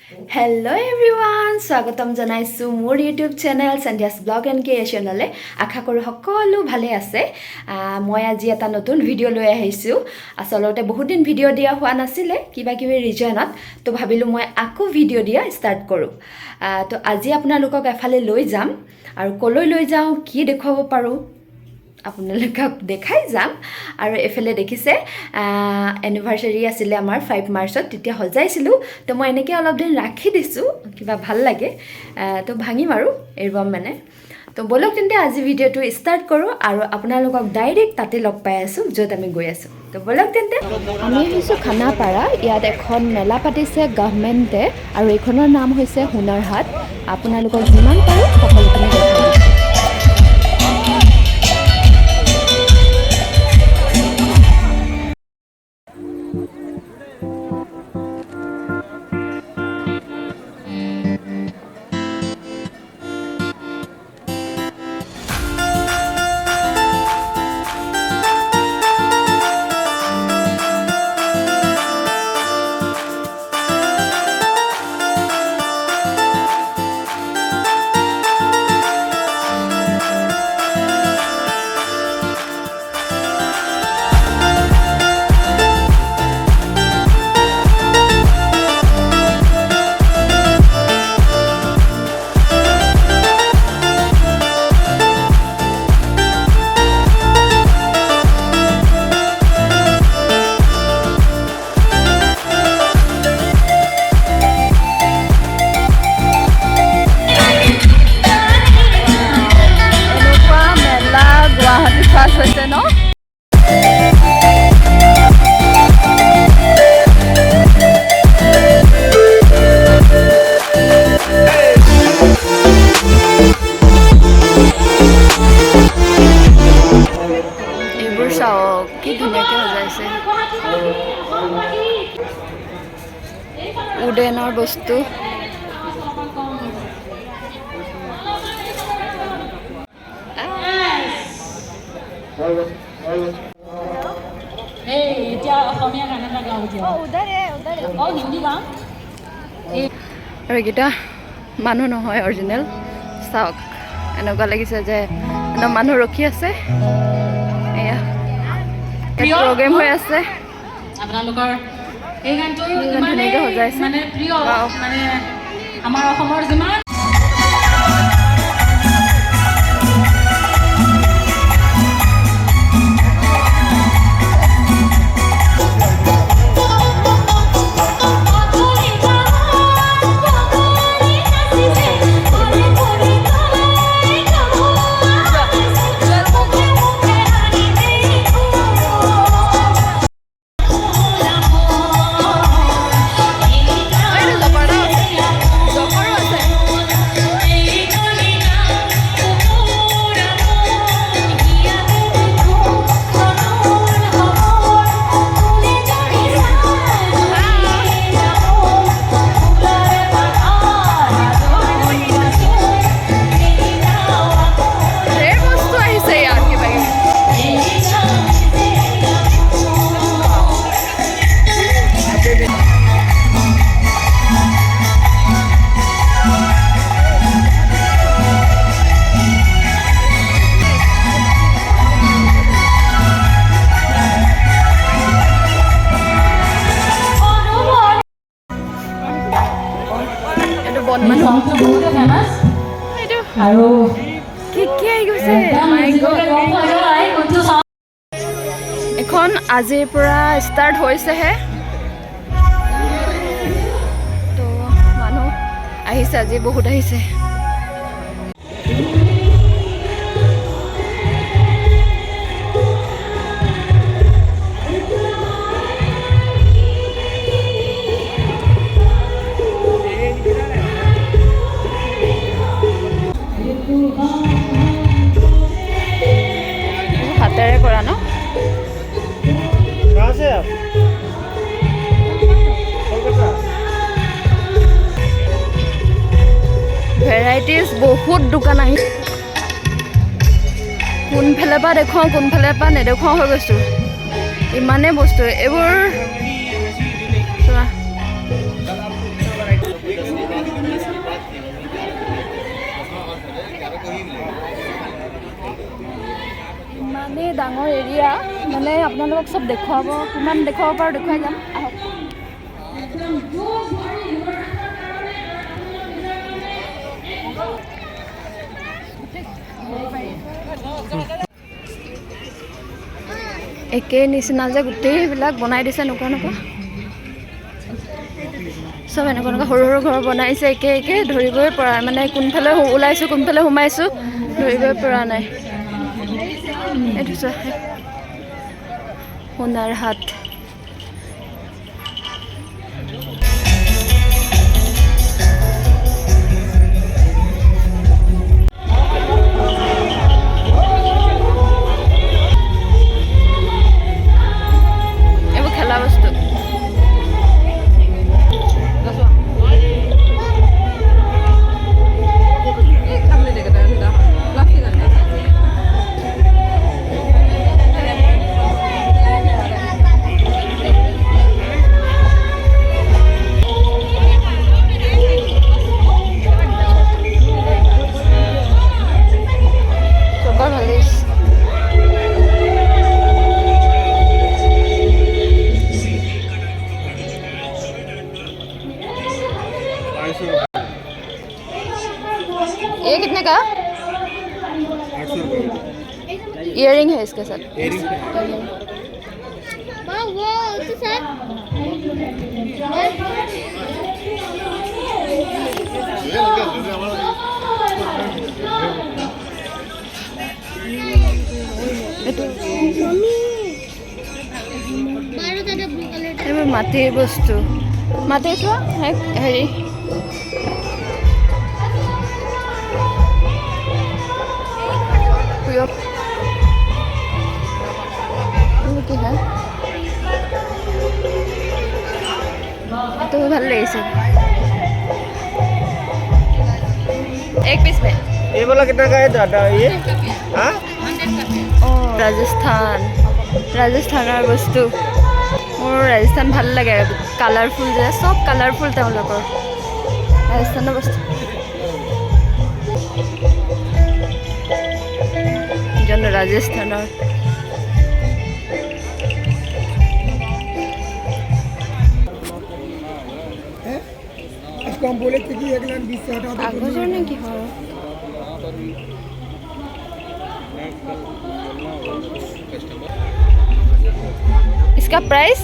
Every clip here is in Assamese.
Hello everyone, স্বাগতম জনাইছো মোৰ YouTube চেনেল সন্ধিয়াস ব্লগ এণ্ড ক্ৰিয়েচনলে। আশা কৰো সকলো ভালে আছে। মই আজি এটা নতুন ভিডিও লৈ আহিছো। আসলতে বহুত দিন ভিডিও দিয়া হোৱা নাছিলে কিবা কিবি ৰিজনত, তো ভাবিলো মই আকৌ ভিডিও দিয়া ষ্টাৰ্ট কৰো। তো আজি আপোনালোকক এফালে লৈ যাম আৰু কলৈ লৈ যাওঁ কি দেখাব পাৰো আপোনালোকক দেখাই যাম। আৰু এফালে দেখিছে এনিভাৰ্সাৰী আছিলে আমাৰ 5 মাৰ্চত, তেতিয়া সজাইছিলোঁ। তো মই এনেকৈ অলপ দিন ৰাখি দিছোঁ, কিবা ভাল লাগে তো ভাঙিম আৰু এৰবাম মানে। তো বলক তেন্তে আজি ভিডিঅ'টো ষ্টাৰ্ট কৰোঁ আৰু আপোনালোকক ডাইৰেক্ট তাতে লগ পাই আছোঁ য'ত আমি গৈ আছোঁ। তো বলক তেন্তে আমি আহিছোঁ খানাপাৰা। ইয়াত এখন মেলা পাতিছে গভৰ্ণমেণ্টে আৰু এইখনৰ নাম হৈছে হুনাৰ হাট। আপোনালোকক যিমান পাৰোঁ সকলোখিনি দেখাই দিছোঁ। কি ধুনীয়াকৈ সজাইছে, উডেনৰ বস্তু। আৰু এইকেইটা মানুহ নহয় অৰিজিনেল। চাওক, এনেকুৱা লাগিছে যে মানুহ ৰখি আছে। এয়া প্ৰগ্ৰেম হৈ আছে। আপোনালোকৰ এই গানটো ধুনীয়াকৈ সজাইছে, মানে প্ৰিয়, মানে আমাৰ অসমৰ যিমান আৰু এখন আজিৰ পৰা ষ্টাৰ্ট হৈছেহে। তো মানুহ আহিছে, আজি বহুত আহিছে। হাতেৰে কৰা ন? ভেৰাইটিজ বহুত দোকান আহিছে। কোনফালৰ পৰা দেখুৱাওঁ কোনফালৰ পৰা নেদেখুৱাওঁ হৈ গৈছোঁ, ইমানেই বস্তু। এইবোৰ চোৱা ডাঙৰ এৰিয়া মানে আপোনালোকক চব দেখুৱাব কিমান দেখুৱাব পাৰোঁ দেখুৱাই যাম আহক একে নিচিনা যে গোটেইবিলাক বনাই দিছে এনেকুৱা চব এনেকুৱা সৰু সৰু ঘৰ বনাইছে একে একে ধৰিবই পৰা মানে কোনফালে ওলাইছোঁ কোনফালে সোমাইছোঁ ধৰিবই পৰা নাই এইটো চোৱা হুনাৰ হাট এইবোৰ খেলা বস্তু ये कितने का इयरिंग है इसके साथ মাটিৰ বস্তু মাটিৰ চোৱা হেৰি क्या तो भल रही से एक पीस में ये वाला कितना का है दादा ये हाँ राजस्थाনৰ বস্তু মোৰ ৰাজস্থান ভাল লাগে কালাৰফুল যে সব কালাৰফুল তেওঁলোকৰ ৰাজস্থানৰ বস্তু জন ৰাজস্থানৰ कम बोले थे कि 1,20,000 से हटा दो आगोजर ने की हो इसका प्राइस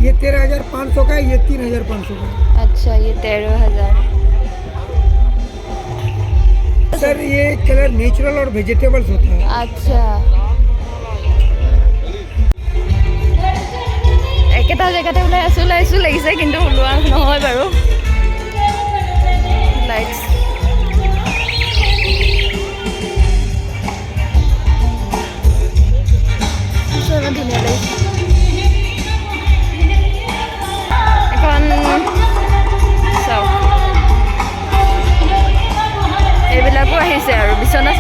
ये 13,500 का है ये 3,500 का है अच्छा ये 13,000 सर ये कलर नेचुरल और वेजिटेबल्स होता है अच्छा একেটা জেগাতে ওলাইছোঁ লাগিছে কিন্তু ওলোৱা নহয় বাৰু লাইটছ ইমান ধুনীয়া লাগিছে এখন চাওক এইবিলাকো আহিছে আৰু বিচনা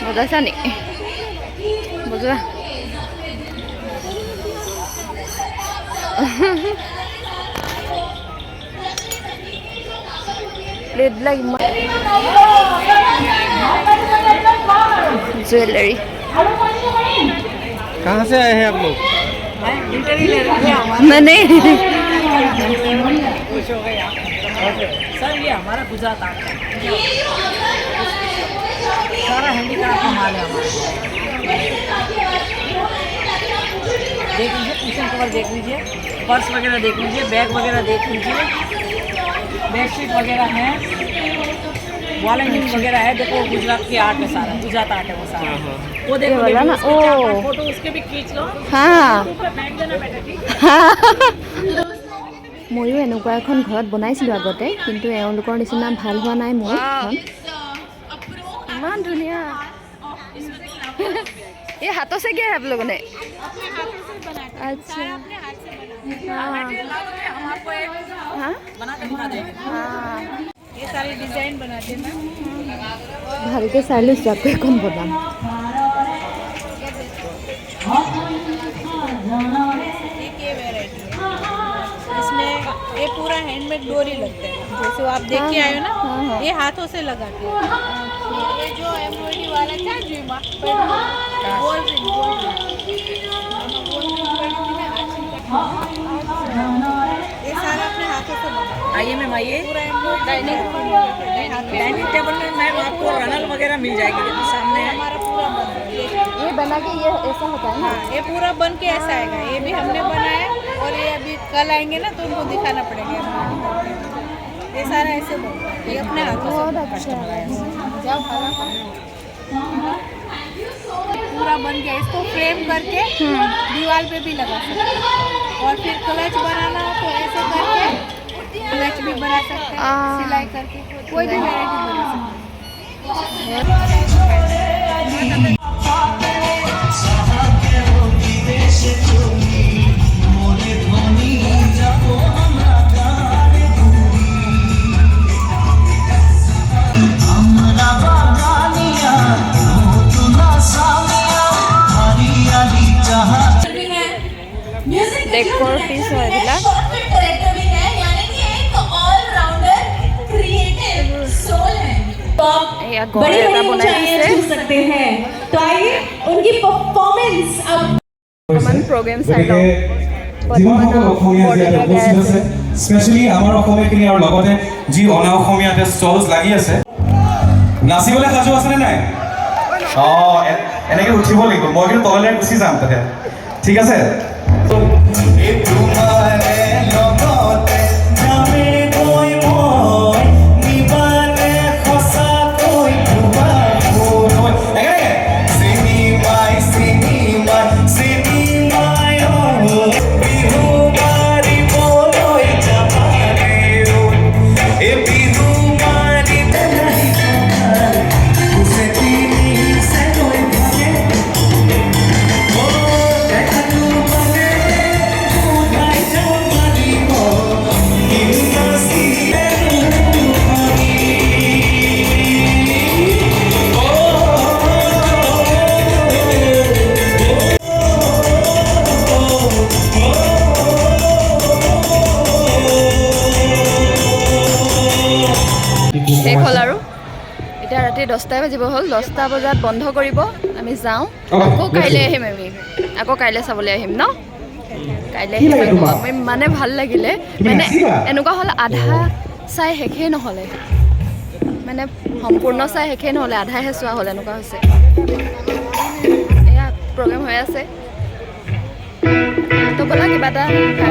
বজাইছা নি বজোৱা प्लेटবিলাক ইমান ज्वेलरी कहाँ से आए हैं आप लोग मैंने सर ये हमारा गुजरात आता है सारा हैंडीक्राफ्ट का माल है हमारा देख लीजिए कुशन कवर देख लीजिए पर्स वगैरह देख लीजिए बैग वगैरह देख लीजिए बेडशीट वगैरह है वॉल हैंगिंग वगैरह है देखो गुजरात की आर्ट है सारा गुजरात आर्ट है वो सारा वो देखो वाला ना ओ फोटो उसके भी खींच लो हाँ बैग देना बेटा ठीक ময়ো এনেকুৱা এখন ঘৰত বনাইছিলোঁ আগতে কিন্তু এওঁলোকৰ নিচিনা ভাল হোৱা নাই মোৰ এখন ইমান ধুনীয়া ये हाथों से क्या है आप लोगों ने अपने हाथों से बनाते हैं अच्छा सारा अपने हाथ से बनाते हैं हाँ हम आपको एक हाँ बना के दिखा देंगे हाँ ये सारे डिजाइन बनाते हैं ना ভালকে চাই লৈছোঁ আকৌ এখন বনাম एक ये वैरायटी है इसमें ये पूरा हैंडमेड एक डोरी लगता है, जैसे वो आप देख के आए हो ना, ये हाथों से लगाते हैं। ये जो एम्ब्रॉयडरी वाला था जुमा ये सारा अपने हाथों से बना। आइए मैम आइए। पूरा डाइनिंग डाइनिंग टेबल में मैम आपको रनल वगैरह मिल जाएगी, देखो सामने है। हमारा पूरा बन है। ये बना के ये ऐसा होता है ना? हाँ, ये पूरा बन के ऐसा आएगा। ये भी हमने बनाया और ये अभी कल आएंगे ना तो उनको दिखाना पड़ेगा। ये सारा ऐसे बनता है, ये अपने हाथों से कस्टमर आया। जाओ खाना खाओ। पूरा बन गया, इसको फ्रेम करके दीवार पे भी लगा सकते हैं। और फिर क्लच बनाना हो तो ऐसे करके क्लच भी बना सकते हैं, सिलाई करके कोई भी वैरायटी बना सकते हैं। डेकोर पीस হয় এইবিলাক। এয়া গড় बड़ी এটা बड़ी বনাই ऊंचाइयां দিছে। छू सकते हैं। तो आइए उनकी परफॉर्मेंस अब অকমান প্ৰগ্ৰেম চাই লওঁ। যিসকল অসমীয়া ইয়াতে উপস্থিত আছে, স্পেচিয়েলি আমাৰ অসমীয়াখিনি আৰু লগতে যি অনা অসমীয়াতে ষ্টলছ লাগি আছে, নাচিবলৈ সাজু আছেনে নাই? এনেকৈ উঠিব লাগিব, মই কিন্তু তললৈ গুচি যাম তাতে, ঠিক আছে? শেষ হ'ল আৰু এতিয়া ৰাতি 10টা বাজিব হ'ল। 10টা বজাত বন্ধ কৰিব, আমি যাওঁ। আকৌ কাইলৈ আহিম, আকৌ কাইলৈ চাবলৈ আহিম ন? কাইলৈ আহিম। আমি মানে ভাল লাগিলে, মানে এনেকুৱা হ'ল আধা চাই শেষেই নহ'লে, মানে সম্পূৰ্ণ চাই শেষেই নহ'লে, আধাহে চোৱা হ'ল, এনেকুৱা হৈছে। এয়া প্ৰগ্ৰেম হৈ আছে, তো ব'লা কিবা এটা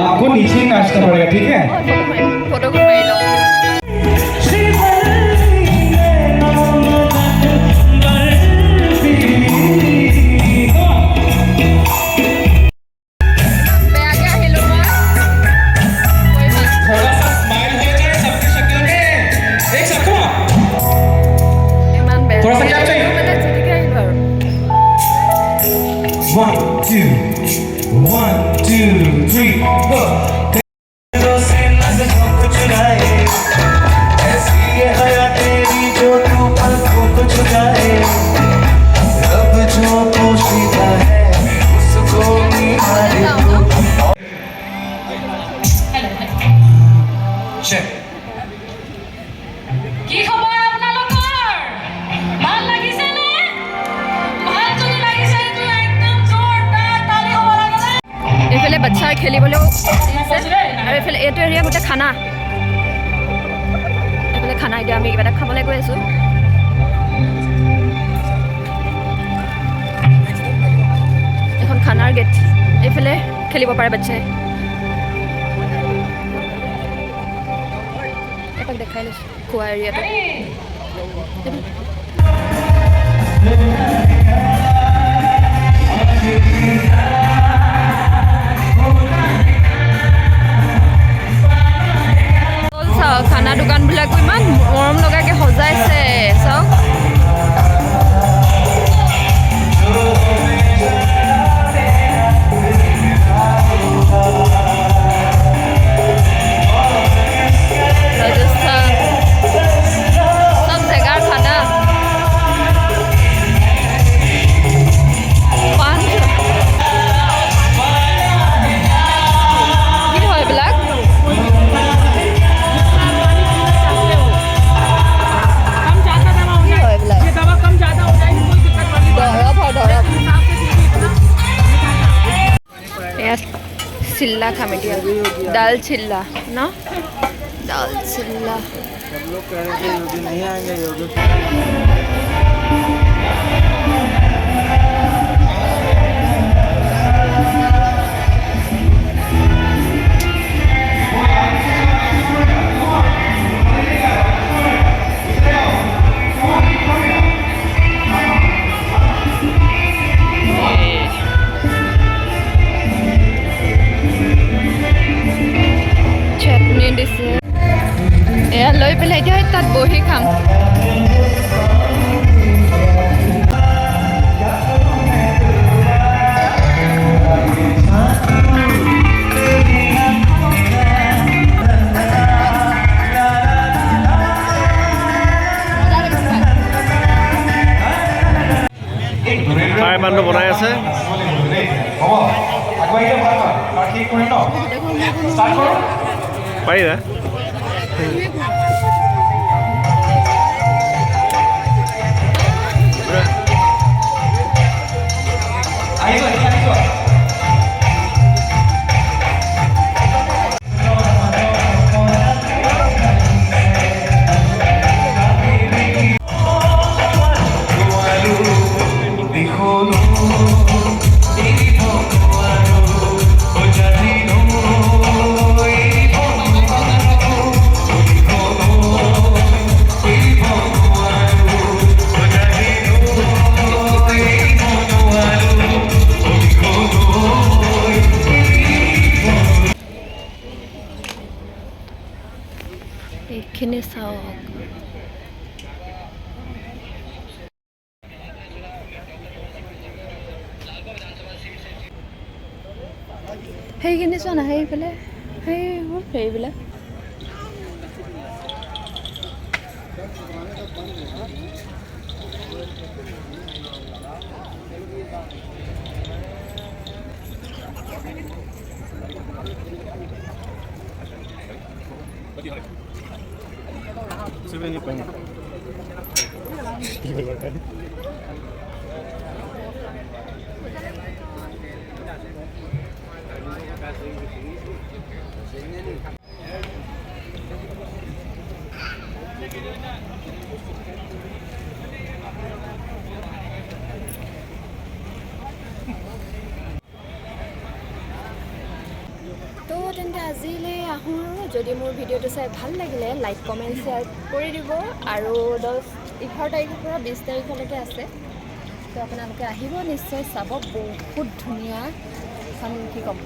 आपको नीचे नाचना पड़ेगा, ठीक है? ফটোখন মাৰি লওঁ। One, two, three, four. কি খবৰ আপোনালোকৰ? ভাল লাগিছে নে? ভাল যদি লাগিছে তো একদম জোৰদাৰ তালি হ'ব লাগে। এইফালে বাচ্চাৰ খেলিবলৈও দিছে, আৰু এইফালে এইটো এৰিয়া গোটেই খানা। এইফালে খানা, এতিয়া আমি কিবা এটা খাবলৈ গৈ আছোঁ। এখন খানাৰ গেট, এইফালে খেলিব পাৰে বাচ্চাই। এপাক দেখাই লৈছোঁ খোৱা এৰিয়াটো। চাওক খানা দোকানবিলাকো ইমান মৰম লগাকৈ সজাইছে, চাওক। ৰাজস্থান চব জেগাৰ খানা। চিল্লা খাম এতিয়া দাল চিল্লা ন দাল চিল্লা सब लोग कह रहे थे योगी नहीं आएंगे योगी চাটনি দিছে এয়া লৈ পেলাই এতিয়া তাত বহি খাম খাই মানুহ বনাই আছে পাৰিবা এইখিনি চাওক সেইখিনি চোৱা না সেইফালে সেইবিলাক তো তেন্তে আজিলৈ আহোঁ আৰু যদি মোৰ ভিডিঅ'টো চাই ভাল লাগিলে লাইক কমেণ্ট শ্বেয়াৰ কৰি দিব আৰু 11 তাৰিখৰ পৰা 20 তাৰিখলৈকে আছে তো আপোনালোকে আহিব নিশ্চয় চাব বহুত ধুনীয়া এখন কি ক'ম